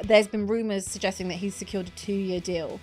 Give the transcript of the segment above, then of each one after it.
there's been rumours suggesting that he's secured a 2-year deal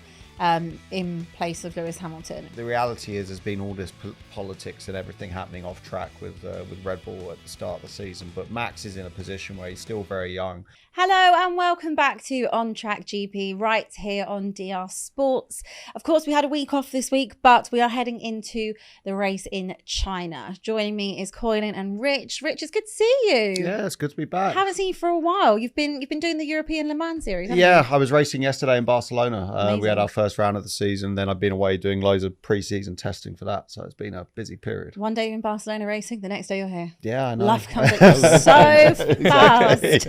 in place of Lewis Hamilton. The reality is there's been all this politics and everything happening off track with Red Bull at the start of the season, but Max is in a position where he's still very young. Hello and welcome back to On Track GP right here on DR Sports. Of course, we had a week off this week, but we are heading into the race in China. Joining me is Coylin and Rich. Rich, it's good to see you. Yeah, it's good to be back. Haven't seen you for a while. You've been doing the European Le Mans series, haven't you? I was racing yesterday in Barcelona. We had our first round of the season. Then I've been away doing loads of pre-season testing for that. So it's been a busy period. One day you're in Barcelona racing, the next day you're here. Yeah, I know. Life comes at you so fast.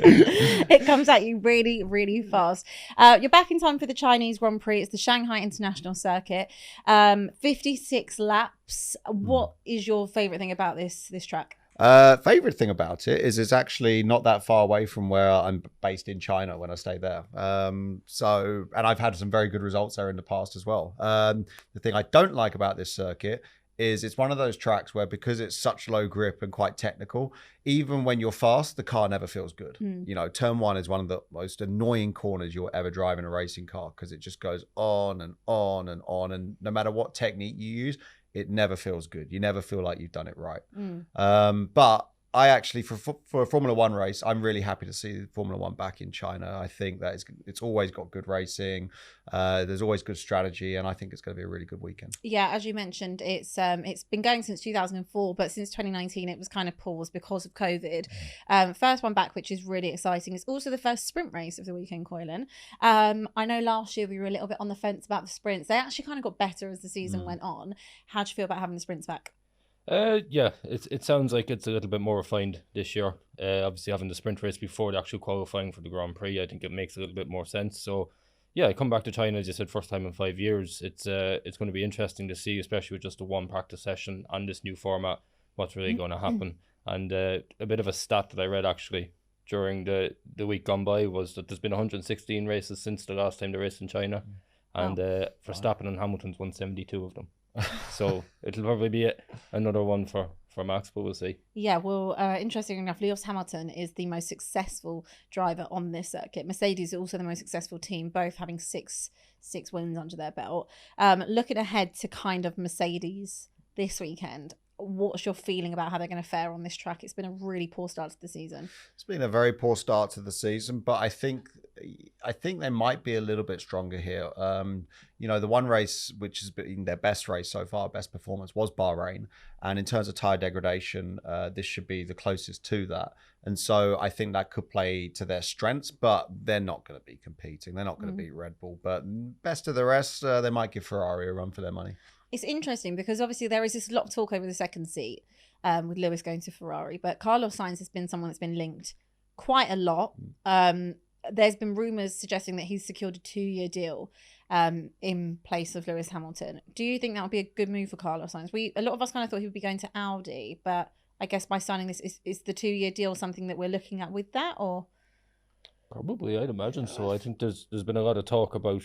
It comes at you really, really fast. You're back in time for the Chinese Grand Prix. It's the Shanghai International Circuit. 56 laps. What is your favourite thing about this track? Favorite thing about it is it's actually not that far away from where I'm based in China when I stay there. And I've had some very good results there in the past as well. The thing I don't like about this circuit is it's one of those tracks where, because it's such low grip and quite technical, even when you're fast, the car never feels good. You know, turn one is one of the most annoying corners you'll ever drive in a racing car, because it just goes on and on and on. And no matter what technique you use, it never feels good. You never feel like you've done it right. But I actually, for a Formula One race, I'm really happy to see Formula One back in China. I think that it's always got good racing. There's always good strategy, and I think it's going to be a really good weekend. Yeah, as you mentioned, it's been going since 2004, but since 2019 it was kind of paused because of COVID. First one back, which is really exciting. It's also the first sprint race of the weekend, Coylin. I know last year we were a little bit on the fence about the sprints. They actually kind of got better as the season went on. How do you feel about having the sprints back? Yeah, it sounds like it's a little bit more refined this year. Obviously, having the sprint race before the actual qualifying for the Grand Prix, I think it makes a little bit more sense. So, yeah, I come back to China, as you said, first time in 5 years. It's going to be interesting to see, especially with just a one practice session on this new format, what's really going to happen. And a bit of a stat that I read actually during the week gone by was that there's been 116 races since the last time they raced in China, and Verstappen and Hamilton's won 72 of them. So it'll probably be another one for Max, but we'll see. Yeah, well, interesting enough, Lewis Hamilton is the most successful driver on this circuit. Mercedes is also the most successful team, both having six wins under their belt. Looking ahead to kind of Mercedes this weekend, what's your feeling about how they're going to fare on this track? It's been a really poor start to the season. It's been a very poor start to the season, but I think they might be a little bit stronger here. You know, the one race which has been their best race so far, best performance, was Bahrain. And in terms of tyre degradation, this should be the closest to that. And so I think that could play to their strengths, but they're not going to be competing. They're not going to beat Red Bull. But best of the rest, they might give Ferrari a run for their money. It's interesting because obviously there is this lot of talk over the second seat with Lewis going to Ferrari, but Carlos Sainz has been someone that's been linked quite a lot. There's been rumours suggesting that he's secured a 2-year deal in place of Lewis Hamilton. Do you think that would be a good move for Carlos Sainz? A lot of us kind of thought he would be going to Audi, but I guess by signing this, is the 2-year deal something that we're looking at with that, or? Probably, I'd imagine so. I think there's been a lot of talk about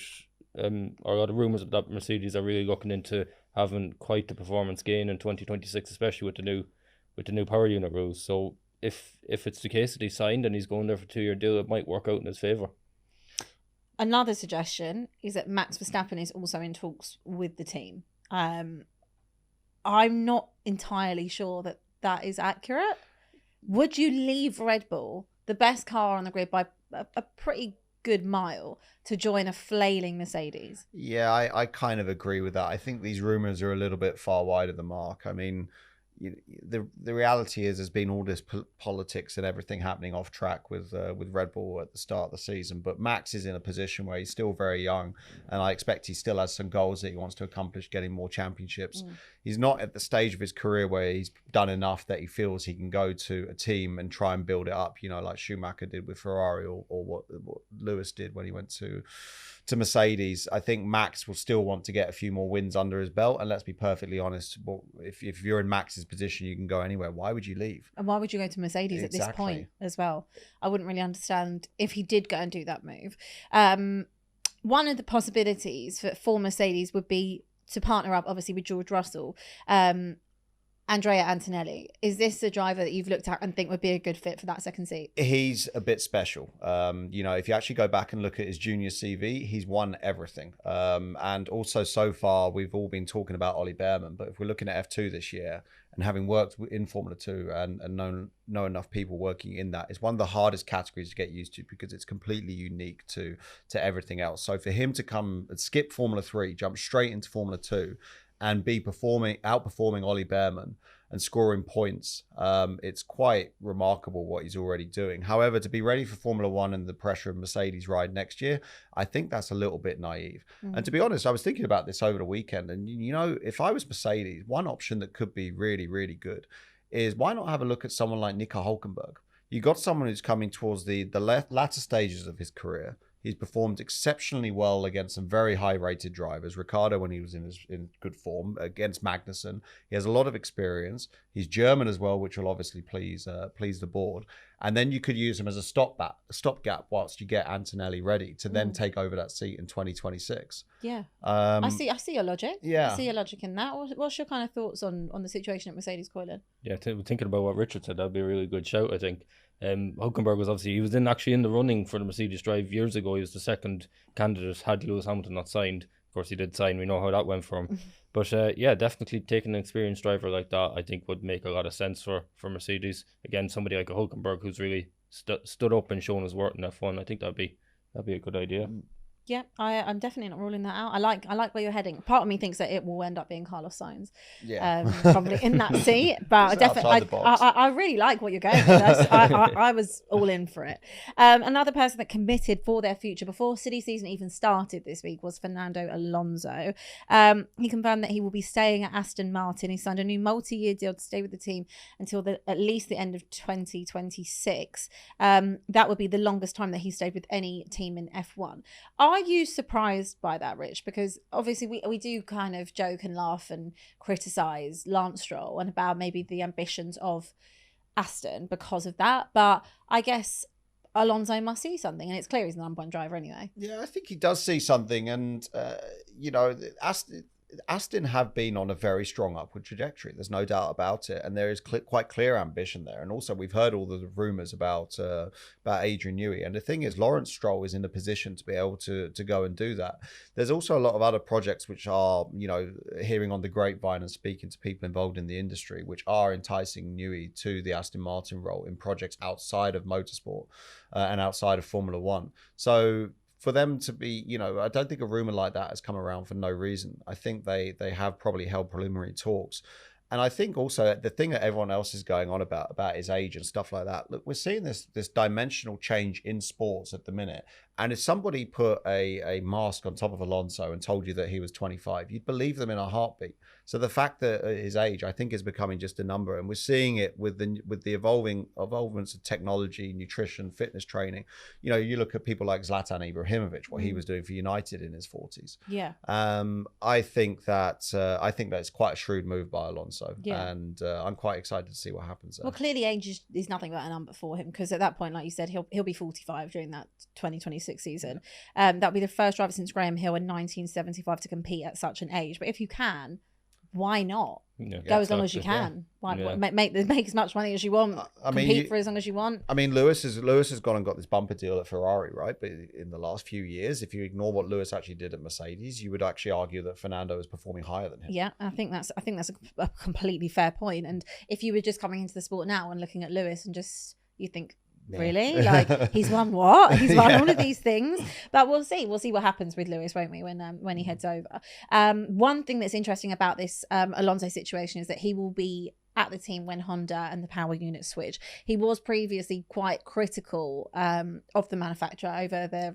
or a lot of rumours that Mercedes are really looking into having quite the performance gain in 2026, especially with the new power unit rules. So if it's the case that he's signed and he's going there for a 2-year deal, it might work out in his favour. Another suggestion is that Max Verstappen is also in talks with the team. I'm not entirely sure that is accurate. Would you leave Red Bull, the best car on the grid, by a pretty good mile, to join a flailing Mercedes? Yeah, I kind of agree with that. I think these rumours are a little bit far wide of the mark. I mean, the reality is there's been all this politics and everything happening off track with Red Bull at the start of the season, but Max is in a position where he's still very young, and I expect he still has some goals that he wants to accomplish, getting more championships. He's not at the stage of his career where he's done enough that he feels he can go to a team and try and build it up, you know, like Schumacher did with Ferrari, or what Lewis did when he went to Mercedes. I think Max will still want to get a few more wins under his belt, and let's be perfectly honest, if you're in Max's position, you can go anywhere. Why would you leave? And why would you go to Mercedes at this point as well? I wouldn't really understand if he did go and do that move. One of the possibilities for Mercedes would be to partner up, obviously, with George Russell. Andrea Antonelli. Is this a driver that you've looked at and think would be a good fit for that second seat? He's a bit special. You know, if you actually go back and look at his junior CV, he's won everything. And also so far, we've all been talking about Ollie Behrman, but if we're looking at F2 this year and having worked in Formula 2 and know enough people working in that, it's one of the hardest categories to get used to because it's completely unique to everything else. So for him to come and skip Formula 3, jump straight into Formula 2, and be outperforming Ollie Behrman and scoring points, it's quite remarkable what he's already doing. However, to be ready for Formula 1 and the pressure of Mercedes ride next year, I think that's a little bit naive. And to be honest, I was thinking about this over the weekend, and you know, if I was Mercedes, one option that could be really, really good is why not have a look at someone like Nico Hülkenberg? You got someone who's coming towards the latter stages of his career. He's performed exceptionally well against some very high-rated drivers. Ricciardo, when he was in good form, against Magnussen. He has a lot of experience. He's German as well, which will obviously please the board. And then you could use him as a stopgap whilst you get Antonelli ready to then take over that seat in 2026. Yeah, I see your logic. Yeah, I see your logic in that. What's your kind of thoughts on the situation at Mercedes Coilen? Yeah, thinking about what Richard said, that'd be a really good shout, I think. Hülkenberg was obviously, he was actually in the running for the Mercedes drive years ago. He was the second candidate had Lewis Hamilton not signed. Of course, he did sign. We know how that went for him. But yeah, definitely taking an experienced driver like that, I think would make a lot of sense for Mercedes. Again, somebody like a Hülkenberg who's really stood up and shown his worth in F1. I think that'd be a good idea. Yeah, I'm definitely not ruling that out. I like where you're heading. Part of me thinks that it will end up being Carlos Sainz, probably in that seat. But I really like what you're going with. I was all in for it. Another person that committed for their future before City season even started this week was Fernando Alonso. He confirmed that he will be staying at Aston Martin. He signed a new multi-year deal to stay with the team until at least the end of 2026. That would be the longest time that he stayed with any team in F1. Are you surprised by that, Rich? Because obviously we do kind of joke and laugh and criticise Lance Stroll and about maybe the ambitions of Aston because of that. But I guess Alonso must see something, and it's clear he's the number one driver anyway. Yeah, I think he does see something, and you know, Aston have been on a very strong upward trajectory. There's no doubt about it, and there is quite clear ambition there. And also, we've heard all the rumours about Adrian Newey. And the thing is, Lawrence Stroll is in a position to be able to go and do that. There's also a lot of other projects which are, you know, hearing on the grapevine and speaking to people involved in the industry, which are enticing Newey to the Aston Martin role in projects outside of motorsport and outside of Formula 1. So for them to be, you know, I don't think a rumor like that has come around for no reason. I think they have probably held preliminary talks. And I think also the thing that everyone else is going on about his age and stuff like that. Look, we're seeing this dimensional change in sports at the minute. And if somebody put a mask on top of Alonso and told you that he was 25, you'd believe them in a heartbeat. So the fact that his age, I think, is becoming just a number, and we're seeing it with the evolvements of technology, nutrition, fitness training. You know, you look at people like Zlatan Ibrahimovic, what he was doing for United in his 40s. Yeah. I think that's quite a shrewd move by Alonso, and I'm quite excited to see what happens there. Well, clearly age is nothing but a number for him, because at that point, like you said, he'll be 45 during that 2026 season. That'll be the first driver since Graham Hill in 1975 to compete at such an age. But if you can, why not? Go as long as you can. Make as much money as you want. Compete for as long as you want. I mean, Lewis has gone and got this bumper deal at Ferrari, right? But in the last few years, if you ignore what Lewis actually did at Mercedes, you would actually argue that Fernando is performing higher than him. Yeah, I think that's a completely fair point. And if you were just coming into the sport now and looking at Lewis and just you think, really? Like, he's won what? He's won all of these things. But we'll see. We'll see what happens with Lewis, won't we, when he heads over. One thing that's interesting about this Alonso situation is that he will be at the team when Honda and the power unit switch. He was previously quite critical of the manufacturer over the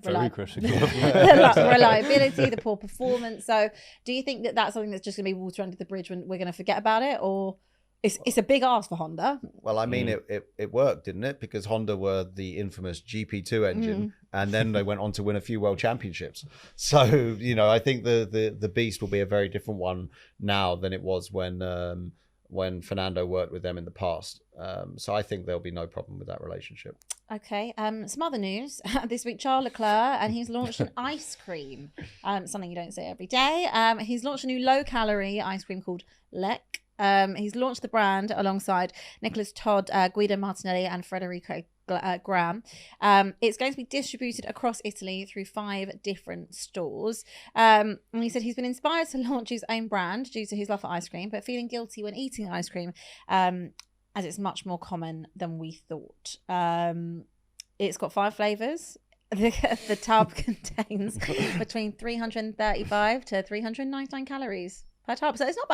reliability, the poor performance. So do you think that that's something that's just going to be water under the bridge when we're going to forget about it? Or it's a big ask for Honda. Well, I mean, it worked, didn't it? Because Honda were the infamous GP2 engine, and then they went on to win a few world championships. So, you know, I think the beast will be a very different one now than it was when Fernando worked with them in the past. So I think there'll be no problem with that relationship. Okay. Some other news this week: Charles Leclerc, and he's launched an ice cream. Something you don't say every day. He's launched a new low-calorie ice cream called He's launched the brand alongside Nicholas Todd, Guido Martinelli, and Federico Graham. It's going to be distributed across Italy through 5 different stores. And he said he's been inspired to launch his own brand due to his love for ice cream, but feeling guilty when eating ice cream, as it's much more common than we thought. It's got 5 flavors. The tub contains between 335 to 399 calories per tub, so it's not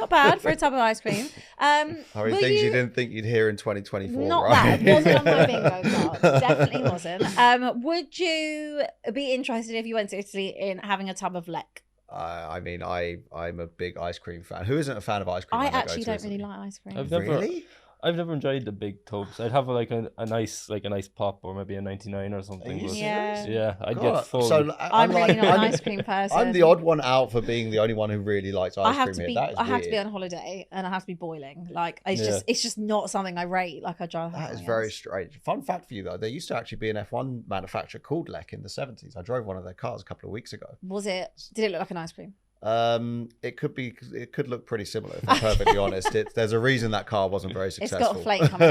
bad for a tub of ice cream. Things you didn't think you'd hear in 2024, not right? That wasn't on my bingo card. Definitely wasn't. Would you be interested if you went to Italy in having a tub of Lec? I mean, I'm a big ice cream fan. Who isn't a fan of ice cream? I actually don't really like ice cream. I've never enjoyed the big tubs. I'd have like a nice pop or maybe a 99 or something. Yeah, I'd get full. So I'm really not an ice cream person. I'm the odd one out for being the only one who really likes ice cream here. I have to be on holiday and I have to be boiling. Like it's just not something I rate. Like I drive. That is very strange. Fun fact for you though, there used to actually be an F1 manufacturer called Lec in the 70s. I drove one of their cars a couple of weeks ago. Was it? Did it look like an ice cream? It could look pretty similar if I'm perfectly honest. There's a reason that car wasn't very successful. It's got a flake coming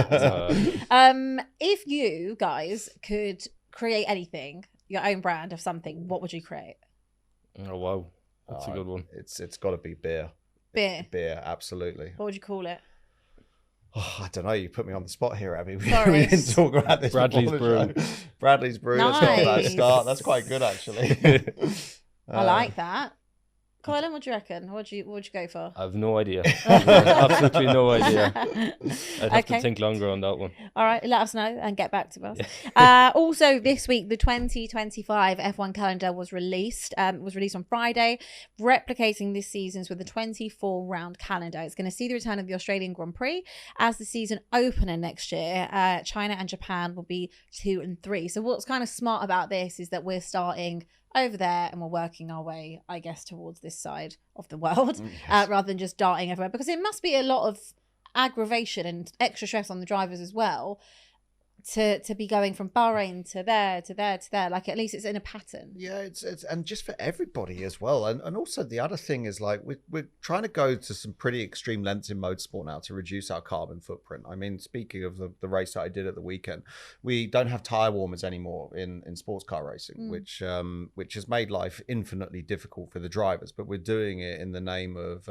out. If you guys could create anything, your own brand of something, what would you create? Oh wow, that's a good one. It's got to be beer. Beer, absolutely. What would you call it? Oh, I don't know. You put me on the spot here, Abby. We Sorry. didn't talk about this. Bradley's Brew. Bradley's Brew. Nice. That's not a bad start. That's quite good actually. I like that. Colin, what do you reckon? What would you go for? I have no idea. Absolutely no idea. I'd have to think longer on that one. All right, let us know and get back to us. Also, this week, the 2025 F1 calendar was released. It was released on Friday, replicating this season's with a 24-round calendar. It's going to see the return of the Australian Grand Prix as the season opener next year. China and Japan will be 2 and 3. So what's kind of smart about this is that we're starting over there and we're working our way, I guess, towards this side of the world, rather than just darting everywhere, because it must be a lot of aggravation and extra stress on the drivers as well to be going from Bahrain to there to there to there. Like, at least it's in a pattern. Yeah, it's and just for everybody as well. And also the other thing is, like, we're trying to go to some pretty extreme lengths in motorsport now to reduce our carbon footprint. I mean, speaking of the race that I did at the weekend, we don't have tire warmers anymore in sports car racing, which has made life infinitely difficult for the drivers. But we're doing it in the name of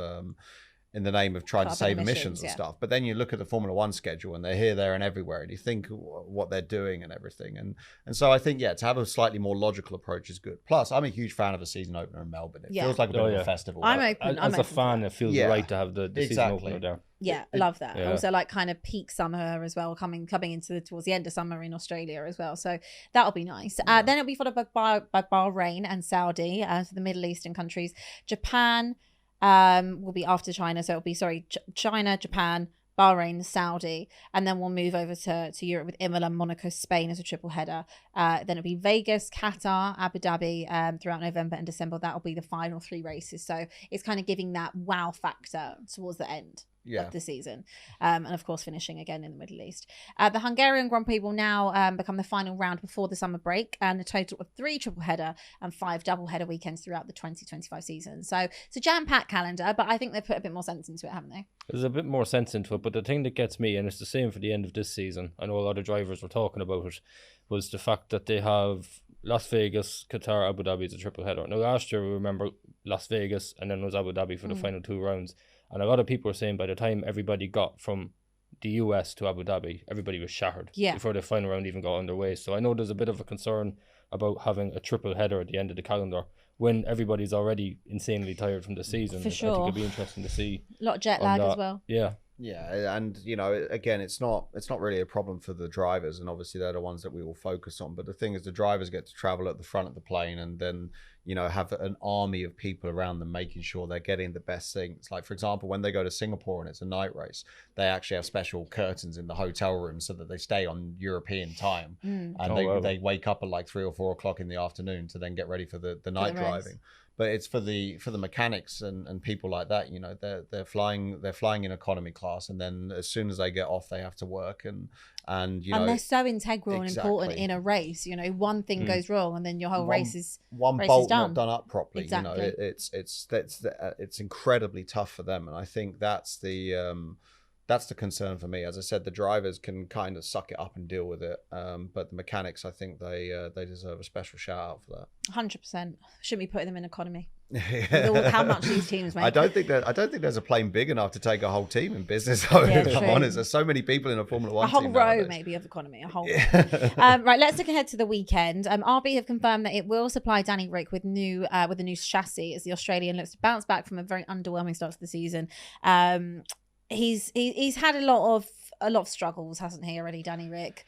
trying to save emissions and stuff. But then you look at the Formula One schedule and they're here, there and everywhere, and you think what they're doing and everything. And so I think, to have a slightly more logical approach is good. Plus, I'm a huge fan of the season opener in Melbourne. It feels like a bit of a festival. I'm open. As a fan, it feels right to have the season opener there. Yeah, I love that. Also, like, kind of peak summer as well, coming into towards the end of summer in Australia as well. So that'll be nice. Then it'll be followed by Bahrain and Saudi, so the Middle Eastern countries. Japan will be after China, so it'll be China, Japan, Bahrain, Saudi, and then we'll move over to Europe with Imola, Monaco, Spain as a triple header. Then it'll be Vegas, Qatar, Abu Dhabi throughout November and December. That'll be the final 3 races. So it's kind of giving that wow factor towards the end of the season, and of course finishing again in the Middle East. The Hungarian Grand Prix will now become the final round before the summer break, and a total of 3 triple header and 5 double header weekends throughout the 2025 season. So it's a jam-packed calendar, but I think they've put a bit more sense into it, haven't they? There's a bit more sense into it, but the thing that gets me, and it's the same for the end of this season, I know a lot of drivers were talking about it, was the fact that they have Las Vegas, Qatar, Abu Dhabi as a triple header. Now last year, we remember Las Vegas and then it was Abu Dhabi for the final 2 rounds. And a lot of people were saying by the time everybody got from the US to Abu Dhabi, everybody was shattered before the final round even got underway. So I know there's a bit of a concern about having a triple header at the end of the calendar when everybody's already insanely tired from the season. For sure. I think it'd be interesting to see. A lot of jet lag as well. Yeah, and again, it's not really a problem for the drivers, and obviously they're the ones that we will focus on. But the thing is, the drivers get to travel at the front of the plane, and then have an army of people around them making sure they're getting the best things. Like, for example, when they go to Singapore and it's a night race, they actually have special curtains in the hotel room so that they stay on European time, and they wake up at like 3 or 4 o'clock in the afternoon to then get ready for the night driving. But it's for the mechanics and people like that. They're flying in economy class, and then as soon as they get off, they have to work. And And they're so integral and important exactly. in a race. One thing goes wrong, and then your whole race is bolt done. not done up properly. Exactly. It's incredibly tough for them, and I think that's the concern for me. As I said, the drivers can kind of suck it up and deal with it, but the mechanics, I think they deserve a special shout out for that. 100%. Shouldn't be putting them in economy. With how much these teams make. I don't think there's a plane big enough to take a whole team in business. If I'm honest, there's so many people in a Formula One. A whole team row, nowadays. maybe, of economy. A whole. Right, let's look ahead to the weekend. RB have confirmed that it will supply Danny Rick with a new chassis as the Australian looks to bounce back from a very underwhelming start to the season. He's had a lot of struggles, hasn't he? Already, Danny Rick.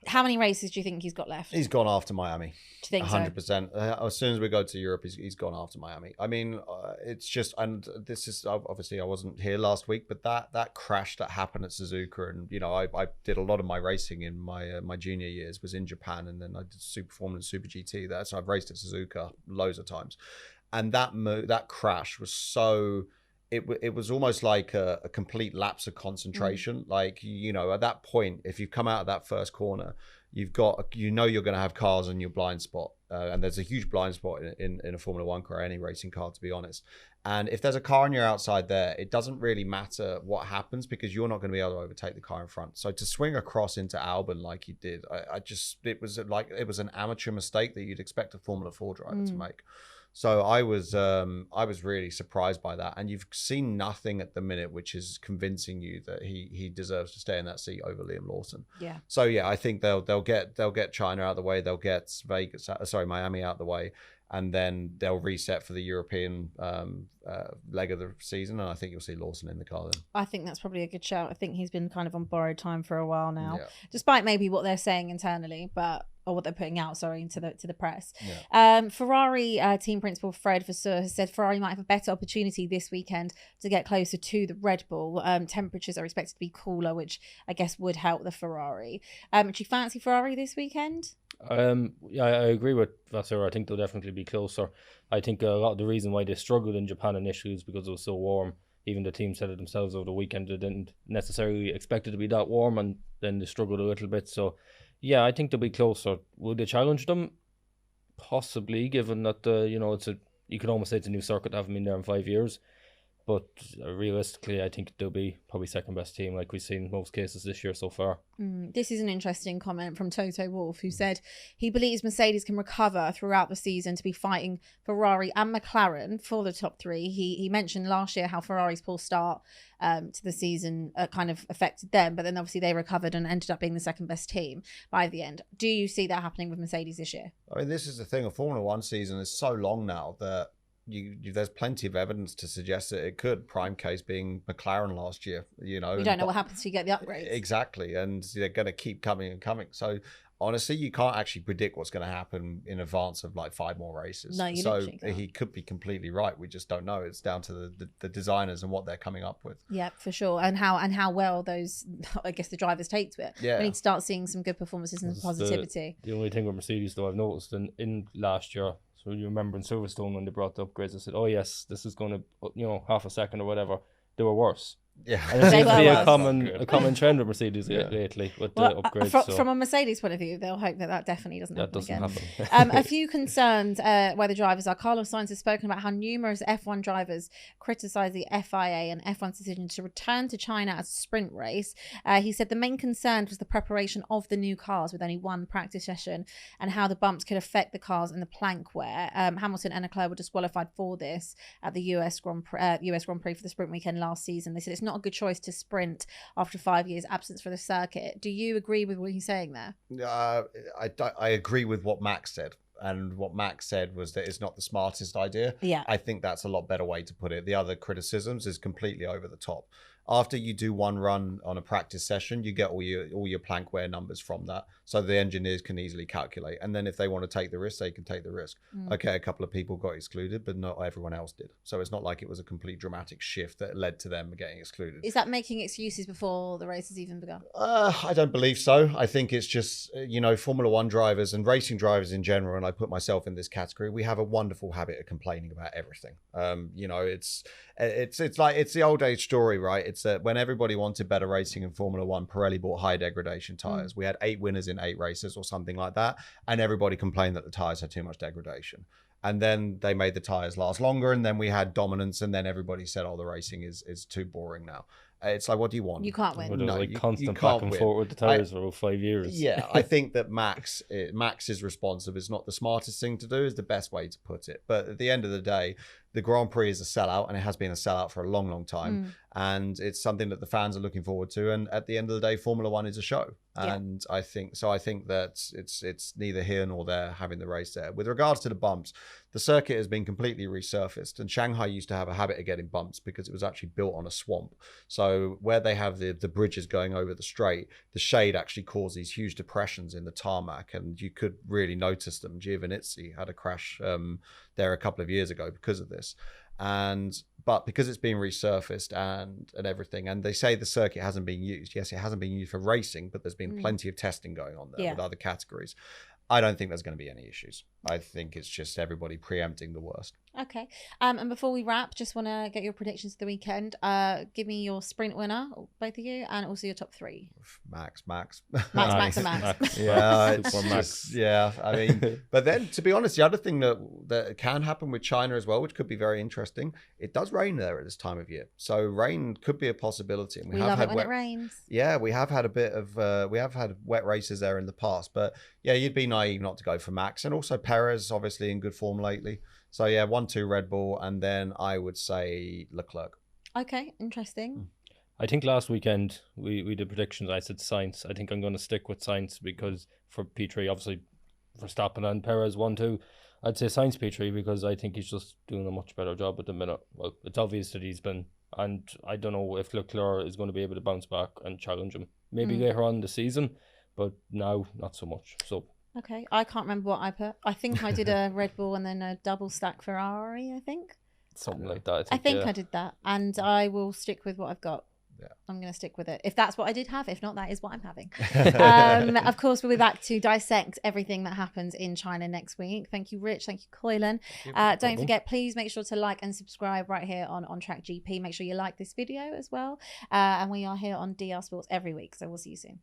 How many races do you think he's got left? He's gone after Miami. Do you think 100%. As soon as we go to Europe, he's gone after Miami. I mean, it's just, and this is obviously I wasn't here last week, but that crash that happened at Suzuka, and I did a lot of my racing in my junior years was in Japan, and then I did Super Formula and Super GT there, so I've raced at Suzuka loads of times, and that crash was so. It was almost like a complete lapse of concentration. Like, at that point, if you've come out of that first corner, you've got, you're going to have cars in your blind spot. And there's a huge blind spot in a Formula One car, any racing car, to be honest. And if there's a car on your outside there, it doesn't really matter what happens because you're not going to be able to overtake the car in front. So to swing across into Albon like he did, it was an amateur mistake that you'd expect a Formula 4 driver to make. So I was really surprised by that, and you've seen nothing at the minute which is convincing you that he deserves to stay in that seat over Liam Lawson. Yeah. So yeah, I think they'll get China out of the way, they'll get Miami out of the way, and then they'll reset for the European leg of the season, and I think you'll see Lawson in the car then. I think that's probably a good shout. I think he's been kind of on borrowed time for a while now, Yeah. despite maybe what they're saying internally, or what they're putting out, to the press. Yeah. Ferrari team principal Fred Vasseur has said Ferrari might have a better opportunity this weekend to get closer to the Red Bull. Temperatures are expected to be cooler, which I guess would help the Ferrari. Do you fancy Ferrari this weekend? Yeah, I agree with Vasseur. I think they'll definitely be closer. I think a lot of the reason why they struggled in Japan initially is because it was so warm. Even the team said it themselves over the weekend. They didn't necessarily expect it to be that warm, and then they struggled a little bit. So, yeah, I think they'll be closer. Will they challenge them? Possibly, given that you could almost say it's a new circuit. They haven't been there in 5 years. But realistically, I think they'll be probably second best team like we've seen in most cases this year so far. This is an interesting comment from Toto Wolff, who said he believes Mercedes can recover throughout the season to be fighting Ferrari and McLaren for the top three. He mentioned last year how Ferrari's poor start to the season kind of affected them, but then obviously they recovered and ended up being the second best team by the end. Do you see that happening with Mercedes this year? I mean, this is the thing. A Formula One season is so long now that there's plenty of evidence to suggest that it could. Prime case being McLaren last year. We don't know what happens if you get the upgrades. Exactly, and they're going to keep coming and coming. So honestly, you can't actually predict what's going to happen in advance of like 5 more races. No, you so can't. He could be completely right. We just don't know. It's down to the designers and what they're coming up with. Yeah, for sure, and how well those, I guess, the drivers take to it. Yeah, we need to start seeing some good performances and positivity. The only thing with Mercedes, though, I've noticed in last year. So you remember in Silverstone when they brought the upgrades, I said, "Oh yes, this is going to, half a second or whatever." They were worse. Yeah, and it seems to be a common trend with Mercedes lately with the upgrades. From a Mercedes point of view, they'll hope that definitely doesn't happen. Happen. A few concerns where the drivers are. Carlos Sainz has spoken about how numerous F1 drivers criticise the FIA and F1's decision to return to China as a sprint race. He said the main concern was the preparation of the new cars with only one practice session and how the bumps could affect the cars and the plank wear. Hamilton and Leclerc were disqualified for this at the US Grand Prix for the sprint weekend last season. They said it's not a good choice to sprint after 5 years absence for the circuit. Do you agree with what he's saying there? I agree with what Max said. And what Max said was that it's not the smartest idea. Yeah. I think that's a lot better way to put it. The other criticisms is completely over the top. After you do one run on a practice session, you get all your plank wear numbers from that. So the engineers can easily calculate. And then if they want to take the risk, they can take the risk. Okay, a couple of people got excluded, but not everyone else did. So it's not like it was a complete dramatic shift that led to them getting excluded. Is that making excuses before the race has even begun? I don't believe so. I think it's just, Formula One drivers and racing drivers in general, and I put myself in this category, we have a wonderful habit of complaining about everything. It's the old age story, right? It's that when everybody wanted better racing in Formula One, Pirelli bought high degradation tires. We had 8 winners in 8 races or something like that, and everybody complained that the tires had too much degradation. And then they made the tires last longer, and then we had dominance, and then everybody said, "Oh, the racing is too boring now." It's like, what do you want? You can't win. Well, there was No, like you constant can't back and win. forth with the tires for about 5 years. Yeah, I think that Max's responsive is not the smartest thing to do, is the best way to put it. But at the end of the day, the Grand Prix is a sellout, and it has been a sellout for a long, long time. And it's something that the fans are looking forward to. And at the end of the day, Formula One is a show. And I think that it's neither here nor there having the race there. With regards to the bumps, the circuit has been completely resurfaced, and Shanghai used to have a habit of getting bumps because it was actually built on a swamp. So where they have the bridges going over the straight, the shade actually caused these huge depressions in the tarmac, and you could really notice them. Giovinazzi had a crash there a couple of years ago because of this. But because it's been resurfaced and everything, and they say the circuit hasn't been used. Yes, it hasn't been used for racing, but there's been plenty of testing going on there with other categories. I don't think there's going to be any issues. I think it's just everybody preempting the worst. Okay. And before we wrap, just want to get your predictions for the weekend. Give me your sprint winner, both of you, and also your top 3. Max. Max. Yeah, it's Super just, yeah. I mean, but then to be honest, the other thing that can happen with China as well, which could be very interesting, it does rain there at this time of year. So rain could be a possibility. And we love it when it rains. Yeah, we have had a bit of, we have had wet races there in the past. But yeah, you'd be naive not to go for Max. And also Perez, obviously in good form lately. So yeah, 1-2 Red Bull, and then I would say Leclerc. Okay, interesting. I think last weekend we did predictions. I said Sainz. I think I'm going to stick with Sainz because for P3, obviously Verstappen and Perez 1-2. I'd say Sainz P3 because I think he's just doing a much better job at the minute. Well, it's obvious that he's been, and I don't know if Leclerc is going to be able to bounce back and challenge him. Maybe later on in the season, but now not so much. So. Okay, I can't remember what I put. I think I did a Red Bull and then a double stack Ferrari, I think. Something like that. I think I did that. And I will stick with what I've got. Yeah. I'm going to stick with it. If that's what I did have. If not, that is what I'm having. Of course, we'll be back to dissect everything that happens in China next week. Thank you, Rich. Thank you, Koylan. Don't forget, please make sure to like and subscribe right here on Track GP. Make sure you like this video as well. And we are here on DR Sports every week. So we'll see you soon.